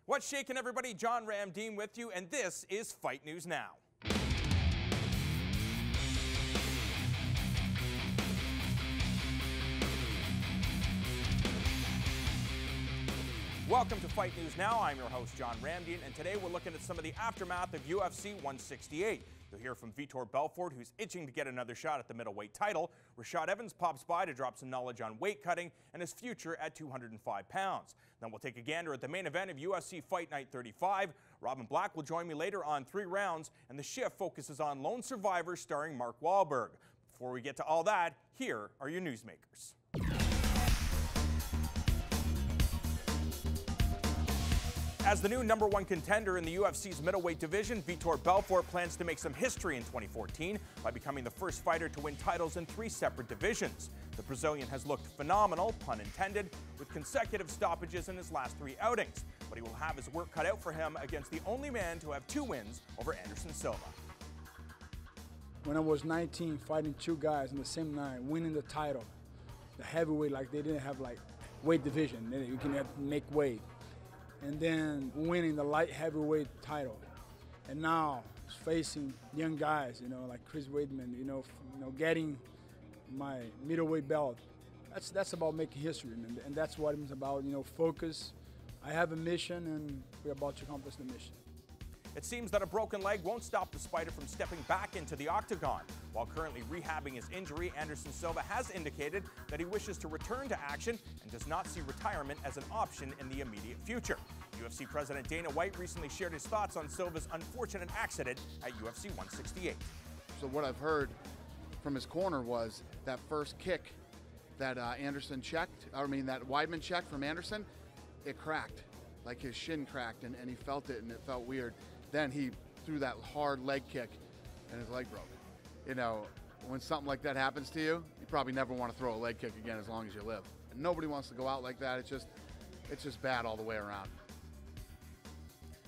What's shaking, everybody? John Ramdeen with you, and this is Fight News Now. Welcome to Fight News Now. I'm your host, John Ramdeen, and today we're looking at some of the aftermath of UFC 168. You'll hear from Belfort, who's itching to get another shot at the middleweight title. Rashad Evans pops by to drop some knowledge on weight cutting and his future at 205 pounds. Then we'll take a gander at the main event of UFC Fight Night 35. Robin Black will join me later on 3 rounds, and the shift focuses on Lone Survivor starring Mark Wahlberg. Before we get to all that, here are your newsmakers. As the new #1 contender in the UFC's middleweight division, Belfort plans to make some history in 2014 by becoming the first fighter to win titles in 3 separate divisions. The Brazilian has looked phenomenal, pun intended, with consecutive stoppages in his last 3 outings. But he will have his work cut out for him against the only man to have 2 wins over Anderson Silva. When I was 19, fighting 2 guys in the same night, winning the title, the heavyweight, like they didn't have like weight division, you can make weight. And then winning the light heavyweight title, and now facing young guys, like Chris Weidman, getting my middleweight belt. That's about making history, and that's what it's about. Focus. I have a mission, and we're about to accomplish the mission. It seems that a broken leg won't stop the Spider from stepping back into the octagon. While currently rehabbing his injury, Anderson Silva has indicated that he wishes to return to action and does not see retirement as an option in the immediate future. UFC President Dana White recently shared his thoughts on Silva's unfortunate accident at UFC 168. So what I've heard from his corner was that first kick that that Weidman checked from Anderson, it cracked. Like his shin cracked and he felt it and it felt weird. Then he threw that hard leg kick and his leg broke. When something like that happens to you, you probably never want to throw a leg kick again as long as you live. And nobody wants to go out like that. It's just bad all the way around.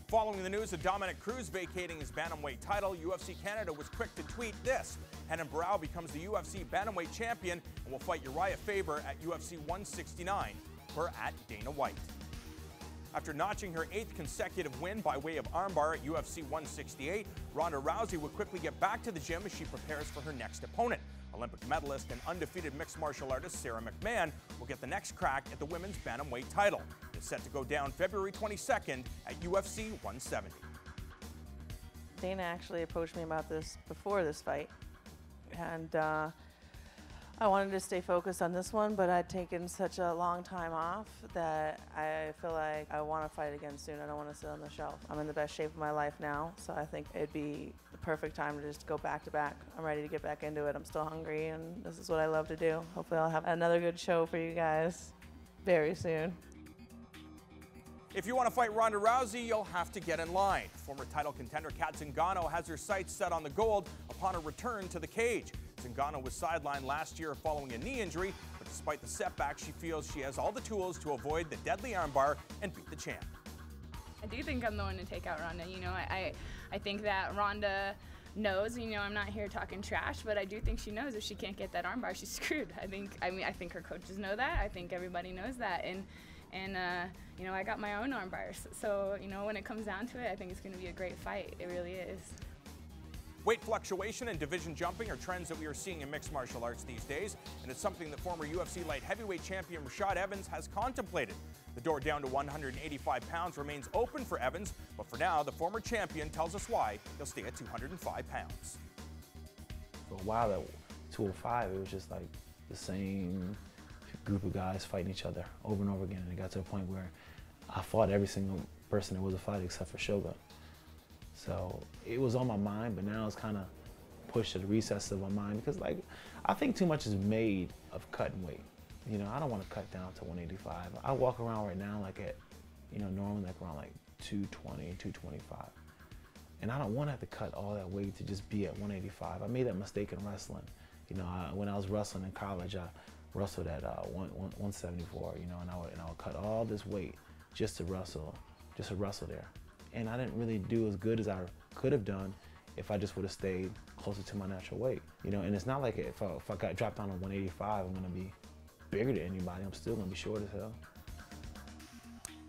Following the news of Dominic Cruz vacating his bantamweight title, UFC Canada was quick to tweet this. Renan Barão becomes the UFC bantamweight champion and will fight Uriah Faber at UFC 169 per @Dana White. After notching her 8th consecutive win by way of armbar at UFC 168, Ronda Rousey will quickly get back to the gym as she prepares for her next opponent. Olympic medalist and undefeated mixed martial artist Sarah McMahon will get the next crack at the women's bantamweight title. It's set to go down February 22nd at UFC 170. Dana actually approached me about this before this fight, and I wanted to stay focused on this one, but I'd taken such a long time off that I feel like I want to fight again soon. I don't want to sit on the shelf. I'm in the best shape of my life now, so I think it'd be the perfect time to just go back to back. I'm ready to get back into it. I'm still hungry, and this is what I love to do. Hopefully I'll have another good show for you guys very soon. If you want to fight Ronda Rousey, you'll have to get in line. Former title contender Kat Zingano has her sights set on the gold upon her return to the cage. Zingano was sidelined last year following a knee injury, but despite the setback, she feels she has all the tools to avoid the deadly armbar and beat the champ. I do think I'm the one to take out Ronda. I think that Ronda knows, I'm not here talking trash, but I do think she knows if she can't get that armbar, she's screwed. I think her coaches know that. I think everybody knows that. And I got my own arm bars. So, when it comes down to it, I think it's going to be a great fight. It really is. Weight fluctuation and division jumping are trends that we are seeing in mixed martial arts these days, and it's something that former UFC light heavyweight champion Rashad Evans has contemplated. The door down to 185 pounds remains open for Evans, but for now, the former champion tells us why he'll stay at 205 pounds. For a while at 205, it was just like the same group of guys fighting each other over and over again, and it got to a point where I fought every single person that was a fight except for Shogun. So it was on my mind, but now it's kind of pushed to the recesses of my mind because, I think too much is made of cutting weight. I don't want to cut down to 185. I walk around right now normally around 220, 225. And I don't want to have to cut all that weight to just be at 185. I made that mistake in wrestling. When I was wrestling in college, I wrestled at 174, and I would cut all this weight just to wrestle there. And I didn't really do as good as I could have done if I just would have stayed closer to my natural weight. And it's not like if I got dropped down to 185, I'm gonna be bigger than anybody. I'm still gonna be short as hell.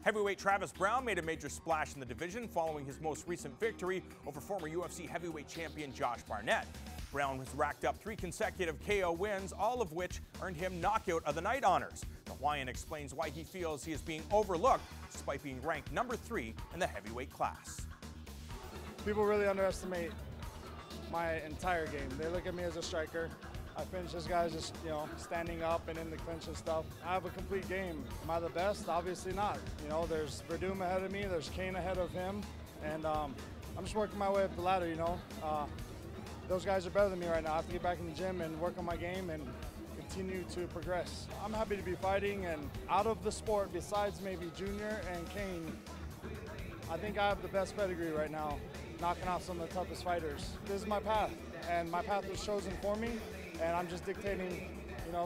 Heavyweight Travis Browne made a major splash in the division following his most recent victory over former UFC heavyweight champion Josh Barnett. Browne has racked up 3 consecutive KO wins, all of which earned him Knockout of the Night honors. The Hawaiian explains why he feels he is being overlooked despite being ranked number 3 in the heavyweight class. People really underestimate my entire game. They look at me as a striker. I finish this guy just, standing up and in the clinch and stuff. I have a complete game. Am I the best? Obviously not. There's Verdum ahead of me, there's Kane ahead of him, and I'm just working my way up the ladder, Those guys are better than me right now. I have to get back in the gym and work on my game and continue to progress. I'm happy to be fighting, and out of the sport, besides maybe Junior and Kane, I think I have the best pedigree right now, knocking out some of the toughest fighters. This is my path, and my path was chosen for me, and I'm just dictating,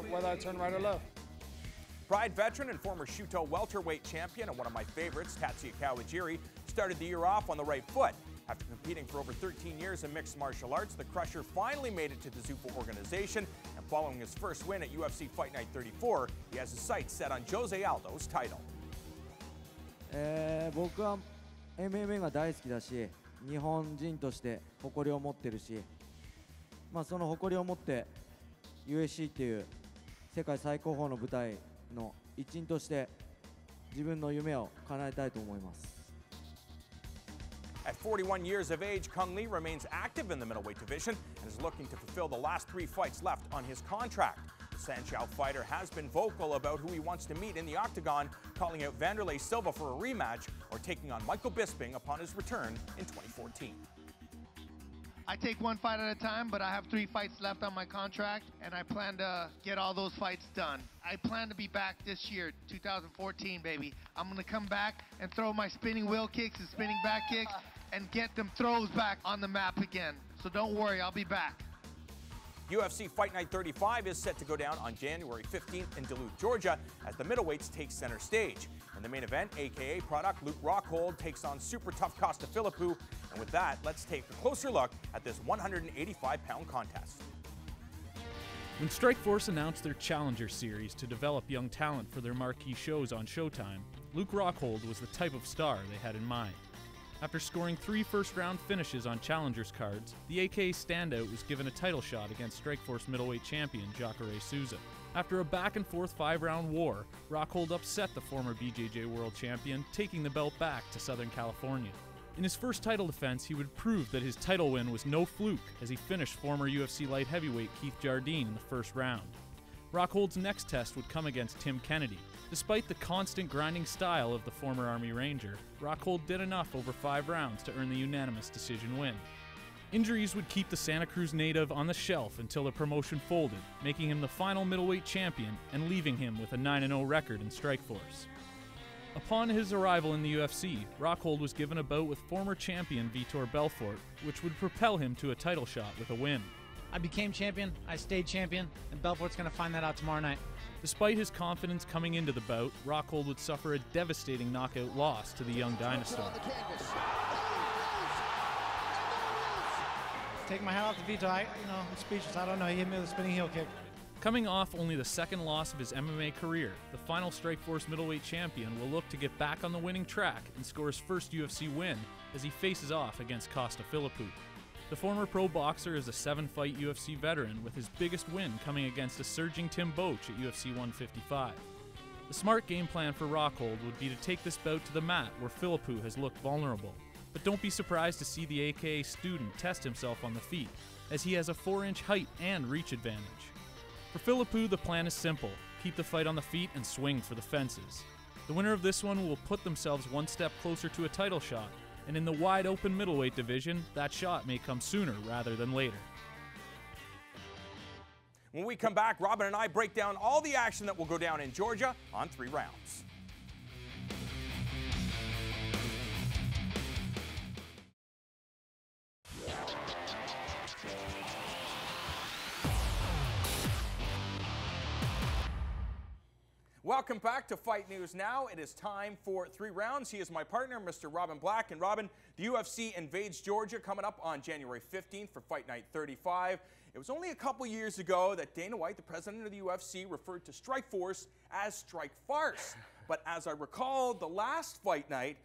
whether I turn right or left. Pride veteran and former Shuto welterweight champion and one of my favorites, Tatsuya Kawajiri, started the year off on the right foot. After competing for over 13 years in mixed martial arts, the Crusher finally made it to the Zuffa organization, and following his first win at UFC Fight Night 34, he has his sights set on Jose Aldo's title. 僕は MMA が大好きだし、日本人として誇りを持ってるし、その誇りを持って UFC っていう世界最高峰の舞台の一員として自分の夢を叶えたいと思います。At 41 years of age, Kung Lee remains active in the middleweight division and is looking to fulfill the last 3 fights left on his contract. The Sanchow fighter has been vocal about who he wants to meet in the octagon, calling out Vanderlei Silva for a rematch or taking on Michael Bisping upon his return in 2014. I take one fight at a time, but I have 3 fights left on my contract, and I plan to get all those fights done. I plan to be back this year, 2014, baby. I'm going to come back and throw my spinning wheel kicks and spinning back kicks and get them throws back on the map again. So don't worry, I'll be back. UFC Fight Night 35 is set to go down on January 15th in Duluth, Georgia, as the middleweights take center stage. In the main event, AKA product Luke Rockhold takes on super tough Costa Philippou. And with that, let's take a closer look at this 185-pound contest. When Strikeforce announced their Challenger Series to develop young talent for their marquee shows on Showtime, Luke Rockhold was the type of star they had in mind. After scoring 3 first-round finishes on Challengers cards, the AKA standout was given a title shot against Strikeforce middleweight champion Jacare Souza. After a back-and-forth 5-round war, Rockhold upset the former BJJ world champion, taking the belt back to Southern California. In his first title defense, he would prove that his title win was no fluke as he finished former UFC light heavyweight Keith Jardine in the first round. Rockhold's next test would come against Tim Kennedy. Despite the constant grinding style of the former Army Ranger, Rockhold did enough over 5 rounds to earn the unanimous decision win. Injuries would keep the Santa Cruz native on the shelf until the promotion folded, making him the final middleweight champion and leaving him with a 9-0 record in Strikeforce. Upon his arrival in the UFC, Rockhold was given a bout with former champion Vitor Belfort, which would propel him to a title shot with a win. I became champion, I stayed champion, and Belfort's going to find that out tomorrow night. Despite his confidence coming into the bout, Rockhold would suffer a devastating knockout loss to the young dinosaur. Take my hat off to Vitor. I'm speechless. I don't know. He hit me with a spinning heel kick. Coming off only the 2nd loss of his MMA career, the final Strikeforce middleweight champion will look to get back on the winning track and score his first UFC win as he faces off against Costa Philippou. The former pro boxer is a 7-fight UFC veteran, with his biggest win coming against a surging Tim Boetsch at UFC 155. The smart game plan for Rockhold would be to take this bout to the mat where Philippou has looked vulnerable. But don't be surprised to see the AKA student test himself on the feet, as he has a 4-inch height and reach advantage. For Philippou, the plan is simple: keep the fight on the feet and swing for the fences. The winner of this one will put themselves one step closer to a title shot, and in the wide-open middleweight division, that shot may come sooner rather than later. When we come back, Robin and I break down all the action that will go down in Georgia on 3 rounds. Welcome back to Fight News Now. It is time for 3 rounds. He is my partner, Mr. Robin Black. And Robin, the UFC invades Georgia coming up on January 15th for Fight Night 35. It was only a couple years ago that Dana White, the president of the UFC, referred to Strikeforce as Strike Farce. But as I recall, the last fight night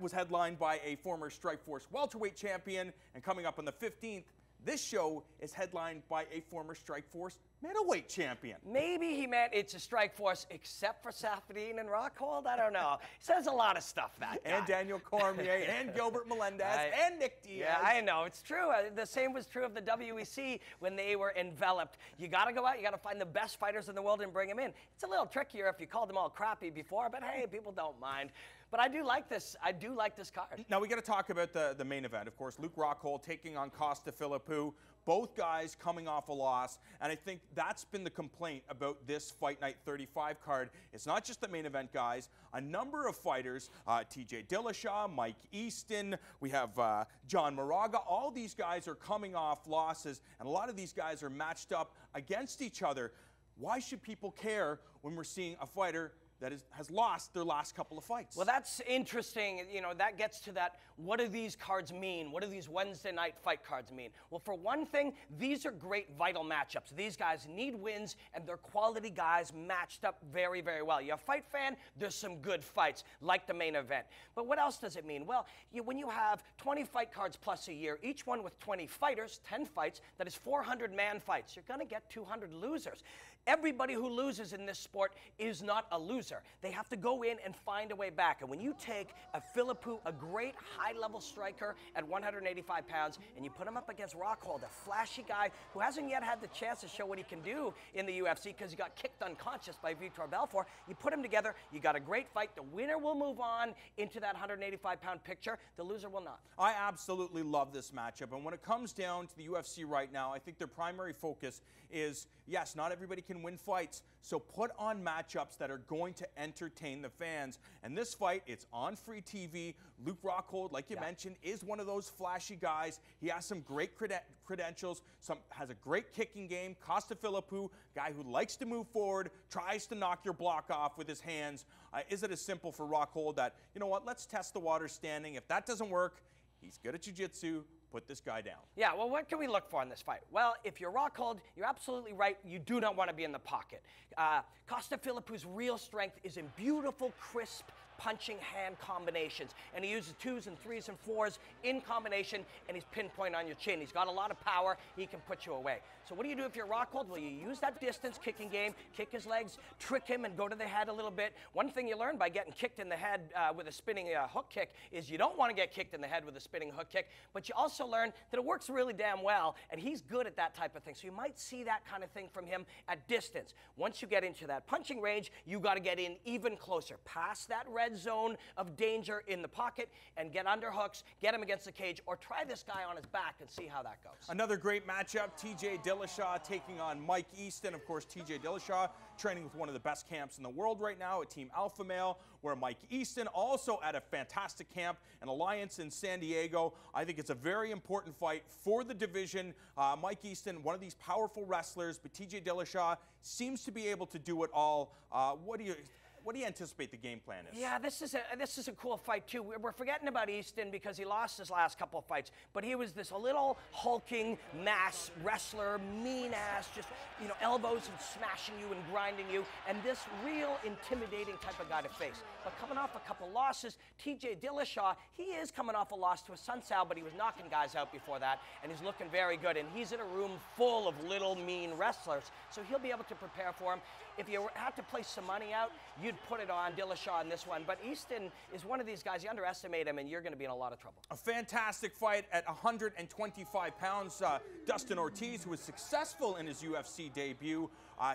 was headlined by a former Strikeforce welterweight champion, and coming up on the 15th, this show is headlined by a former Strikeforce middleweight champion. Maybe he meant it's a Strikeforce except for Safadine and Rockhold. I don't know. He says a lot of stuff, that guy. And Daniel Cormier, and Gilbert Melendez, and Nick Diaz. Yeah, I know. It's true. The same was true of the WEC when they were enveloped. You got to go out. You got to find the best fighters in the world and bring them in. It's a little trickier if you called them all crappy before, but hey, people don't mind. But I do like this. I do like this card. Now we got to talk about the main event. Of course, Luke Rockhold taking on Philippou. Both guys coming off a loss, and I think that's been the complaint about this Fight Night 35 card. It's not just the main event guys. A number of fighters, TJ Dillashaw, Mike Easton, we have John Moraga. All these guys are coming off losses, and a lot of these guys are matched up against each other. Why should people care when we're seeing a fighter that has lost their last couple of fights? Well, that's interesting. You know, that gets to that, what do these cards mean? What do these Wednesday night fight cards mean? Well, for one thing, these are great vital matchups. These guys need wins, and they're quality guys matched up very, very well. You're a fight fan, there's some good fights, like the main event. But what else does it mean? Well, when you have 20 fight cards plus a year, each one with 20 fighters, 10 fights, that is 400 man fights. You're going to get 200 losers. Everybody who loses in this sport is not a loser. They have to go in and find a way back. And when you take a Philippou, a great high-level striker at 185 pounds, and you put him up against Rockhold, a flashy guy who hasn't yet had the chance to show what he can do in the UFC because he got kicked unconscious by Vitor Belfort, you put them together, you got a great fight. The winner will move on into that 185-pound picture. The loser will not. I absolutely love this matchup. And when it comes down to the UFC right now, I think their primary focus is, yes, not everybody can win fights, so put on matchups that are going to entertain the fans. And this fight, it's on free TV. Luke Rockhold, like you mentioned, is one of those flashy guys. He has some great credentials, has a great kicking game. Philippou, guy who likes to move forward, tries to knock your block off with his hands. Is it as simple for Rockhold that, you know what, let's test the water standing. If that doesn't work, he's good at jiu-jitsu. Put this guy down. Yeah, well, what can we look for in this fight? Well, if you're Rockhold, you're absolutely right. You do not want to be in the pocket. Philippou's real strength is in beautiful, crisp, punching hand combinations. And he uses 2s and 3s and 4s in combination, and he's pinpoint on your chin. He's got a lot of power. He can put you away. So what do you do if you're Rockhold? Well, you use that distance kicking game, kick his legs, trick him, and go to the head a little bit. One thing you learn by getting kicked in the head with a spinning hook kick is you don't want to get kicked in the head with a spinning hook kick, but you also learn that it works really damn well, and he's good at that type of thing. So you might see that kind of thing from him at distance. Once you get into that punching range, you got to get in even closer, past that red zone of danger in the pocket, and get under hooks, get him against the cage, or try this guy on his back and see how that goes. Another great matchup, TJ Dillashaw taking on Mike Easton. Of course, TJ Dillashaw training with one of the best camps in the world right now at Team Alpha Male, where Mike Easton also at a fantastic camp, an alliance in San Diego. I think it's a very important fight for the division. Mike Easton, one of these powerful wrestlers, but TJ Dillashaw seems to be able to do it all. What do you anticipate the game plan is? Yeah, this is a cool fight too. We're forgetting about Easton because he lost his last couple of fights, but he was this little hulking mass wrestler, mean ass, just elbows and smashing you and grinding you, and this real intimidating type of guy to face. But coming off a couple losses, TJ Dillashaw, he is coming off a loss to a Sun Sal, but he was knocking guys out before that, and he's looking very good. And he's in a room full of little mean wrestlers, so he'll be able to prepare for him. If you had to place some money out, you'd put it on Dillashaw in this one. But Easton is one of these guys, you underestimate him, and you're going to be in a lot of trouble. A fantastic fight at 125 pounds. Dustin Ortiz, who was successful in his UFC debut,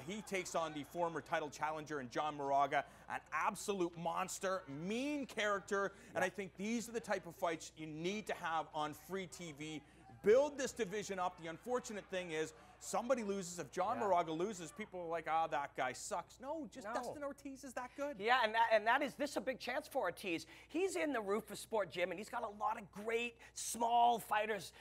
he takes on the former title challenger in John Moraga, an absolute monster, mean character, and I think these are the type of fights you need to have on free TV. Build this division up. The unfortunate thing is, somebody loses. If John Moraga loses, people are like, "Ah, that guy sucks." No, Dustin Ortiz is that good. Yeah, and this is a big chance for Ortiz. He's in the Rufus Sport Gym, and he's got a lot of great small fighters.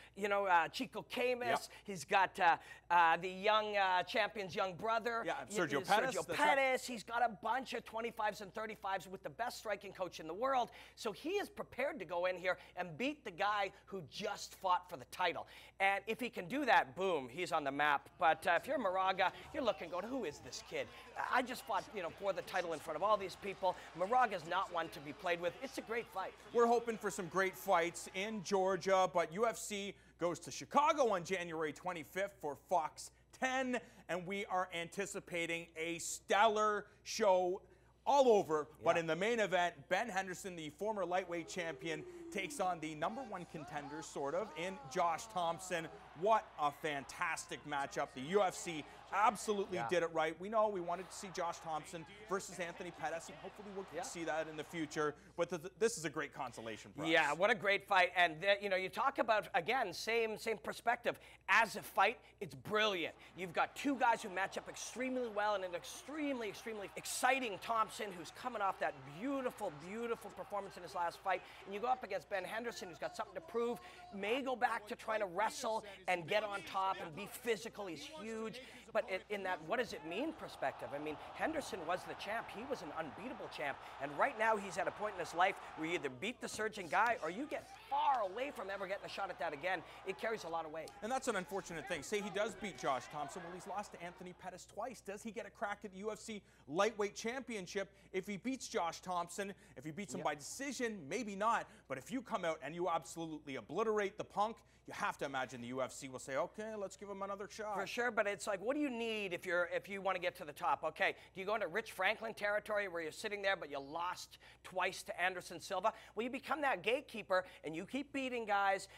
Chico Camus. Yep. He's got the young champion's young brother. Yeah, Sergio Pettis. Right. He's got a bunch of 25s and 35s with the best striking coach in the world. So he is prepared to go in here and beat the guy who just fought for the title. And if he can do that, boom, he's on the map. crap. But if you're Moraga, you're looking, going, who is this kid? I just fought, for the title in front of all these people. Moraga's not one to be played with. It's a great fight. We're hoping for some great fights in Georgia, but UFC goes to Chicago on January 25th for Fox 10, and we are anticipating a stellar show all over. But in the main event, Ben Henderson, the former lightweight champion, takes on the #1 contender, sort of, in Josh Thompson. What a fantastic matchup. The UFC absolutely did it right. We know we wanted to see Josh Thompson versus Anthony Pettis, and hopefully we'll see that in the future. But this is a great consolation prize. Yeah, what a great fight. And, you talk about, again, same perspective. As a fight, it's brilliant. You've got two guys who match up extremely well, and an extremely, extremely exciting Thompson, who's coming off that beautiful, beautiful performance in his last fight. And you go up against Ben Henderson, who's got something to prove, may go back to trying to wrestle and get on top and be physical. He's huge. But in that what does it mean perspective, I mean, Henderson was the champ. He was an unbeatable champ. And right now he's at a point in his life where you either beat the surging guy or you get far away from ever getting a shot at that again. It carries a lot of weight. And that's an unfortunate thing. Say he does beat Josh Thompson. Well, he's lost to Anthony Pettis twice. Does he get a crack at the UFC lightweight championship if he beats Josh Thompson? If he beats him by decision, maybe not. But if you come out and you absolutely obliterate the punk, you have to imagine the UFC will say, okay, let's give him another shot. For sure, but it's like, what do you need if you want to get to the top? Okay, do you go into Rich Franklin territory where you're sitting there but you lost twice to Anderson Silva? Well, you become that gatekeeper and you keep beating guys.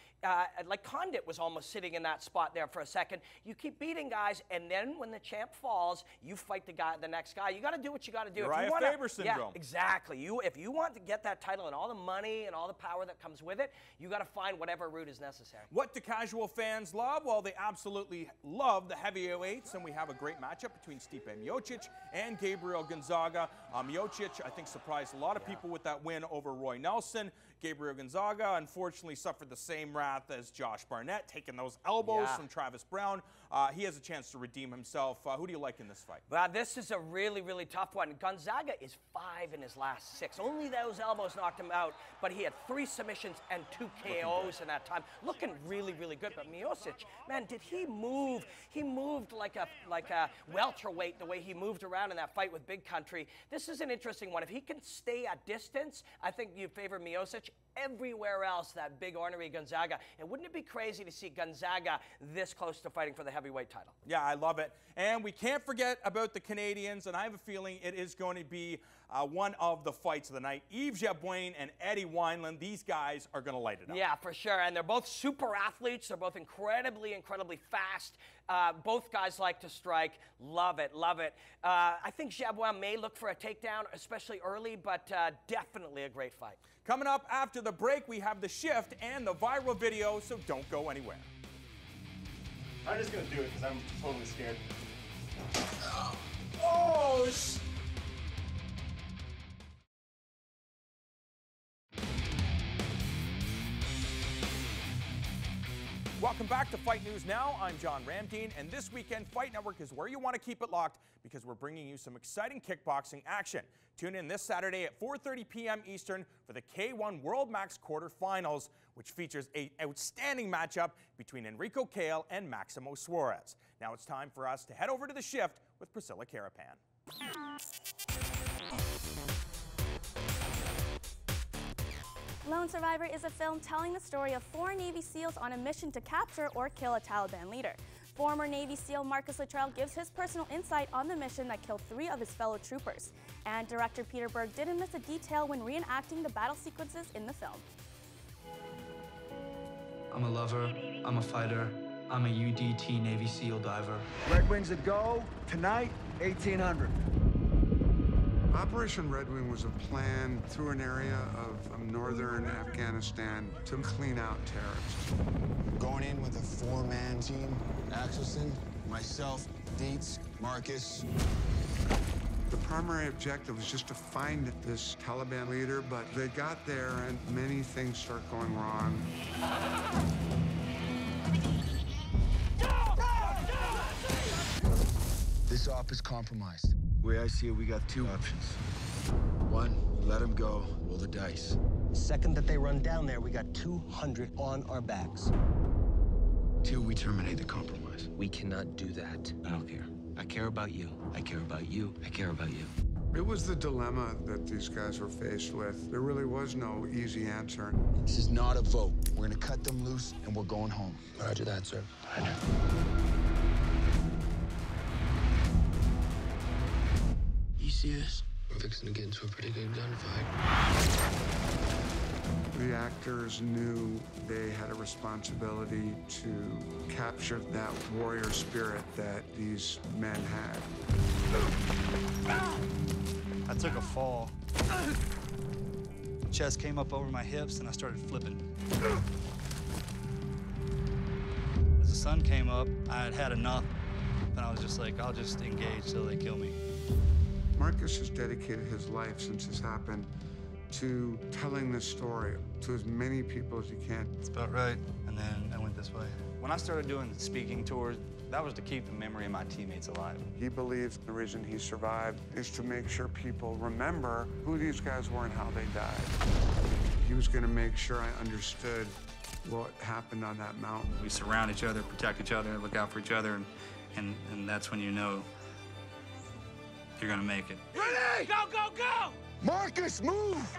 Like Condit was almost sitting in that spot there for a second. You keep beating guys, and then when the champ falls, you fight the next guy. You got to do what you got to do. Uriah Faber syndrome. Yeah, exactly. If you want to get that title and all the money and all the power that comes with it, you got to find whatever route is necessary. What do casual fans love? Well, they absolutely love the heavyweights, and we have a great matchup between Stipe Miocic and Gabriel Gonzaga. Miocic, I think, surprised a lot of people with that win over Roy Nelson. Gabriel Gonzaga, unfortunately, suffered the same wrath as Josh Barnett, taking those elbows from Travis Brown. He has a chance to redeem himself. Who do you like in this fight? Well, this is a really, really tough one. Gonzaga is 5 in his last 6. Only those elbows knocked him out, but he had 3 submissions and 2 KOs in that time. Looking really, really good. But Miocic, man, did he move? He moved like a welterweight the way he moved around in that fight with Big Country. This is an interesting one. If he can stay at distance, I think you favor Miocic. Everywhere else, that big ornery Gonzaga. And wouldn't it be crazy to see Gonzaga this close to fighting for the heavyweight title? Yeah, I love it. And we can't forget about the Canadians, and I have a feeling it is going to be one of the fights of the night. Yves Jabouin and Eddie Wineland, these guys are going to light it up. Yeah, for sure. And they're both super athletes. They're both incredibly, incredibly fast. Both guys like to strike. Love it, love it. I think Jabouin may look for a takedown, especially early, but definitely a great fight. Coming up after the break, we have the shift and the viral video, so don't go anywhere. I'm just going to do it because I'm totally scared. Oh, Welcome back to Fight News Now. I'm John Ramdeen, and this weekend, Fight Network is where you want to keep it locked because we're bringing you some exciting kickboxing action. Tune in this Saturday at 4:30 p.m. Eastern for the K1 World Max quarterfinals, which features an outstanding matchup between Enrico Cale and Maximo Suarez. Now it's time for us to head over to the shift with Priscilla Carapan. Lone Survivor is a film telling the story of 4 Navy SEALs on a mission to capture or kill a Taliban leader. Former Navy SEAL Marcus Luttrell gives his personal insight on the mission that killed 3 of his fellow troopers. And director Peter Berg didn't miss a detail when reenacting the battle sequences in the film. I'm a lover, I'm a fighter, I'm a UDT Navy SEAL diver. Red Wings a go, tonight, 1800. Operation Red Wing was a plan through an area of northern Afghanistan to clean out terrorists. Going in with a 4-man team, Axelson, myself, Dietz, Marcus. The primary objective was just to find this Taliban leader, but they got there and many things start going wrong. This op is compromised. The way I see it, we got 2 options. 1, we let them go, roll the dice. The second that they run down there, we got 200 on our backs. Till we terminate the compromise. We cannot do that. I don't care. I care about you. I care about you. I care about you. It was the dilemma that these guys were faced with. There really was no easy answer. This is not a vote. We're gonna cut them loose and we're going home. Roger that, sir. Roger. You see this? We're fixing to get into a pretty good gunfight. The actors knew they had a responsibility to capture that warrior spirit that these men had. I took a fall. Chest came up over my hips and I started flipping. As the sun came up, I had had enough, and I was just like, I'll just engage till they kill me. Marcus has dedicated his life since this happened to telling this story to as many people as he can. That's about right. And then I went this way. When I started doing the speaking tours, that was to keep the memory of my teammates alive. He believes the reason he survived is to make sure people remember who these guys were and how they died. He was going to make sure I understood what happened on that mountain. We surround each other, protect each other, look out for each other, and that's when you know you're going to make it. Ready? Go, go, go! Marcus, move!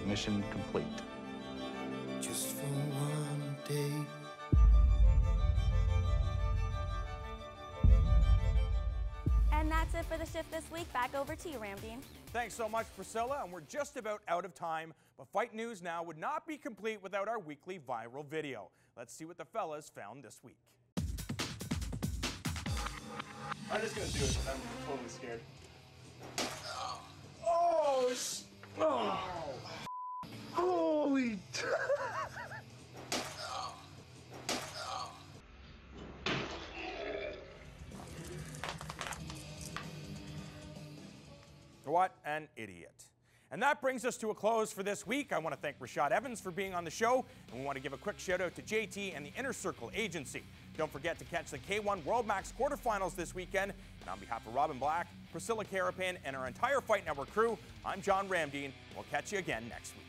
Mission complete. Just for one day. And that's it for the shift this week. Back over to you, Ramdeen. Thanks so much, Priscilla, and we're just about out of time, but Fight News Now would not be complete without our weekly viral video. Let's see what the fellas found this week. I'm just gonna do it because I'm totally scared. Holy... What an idiot. And that brings us to a close for this week. I want to thank Rashad Evans for being on the show, and we want to give a quick shout out to JT and the Inner Circle Agency. Don't forget to catch the K1 World Max quarterfinals this weekend. And on behalf of Robin Black, Priscilla Carapan, and our entire Fight Network crew, I'm John Ramdeen. We'll catch you again next week.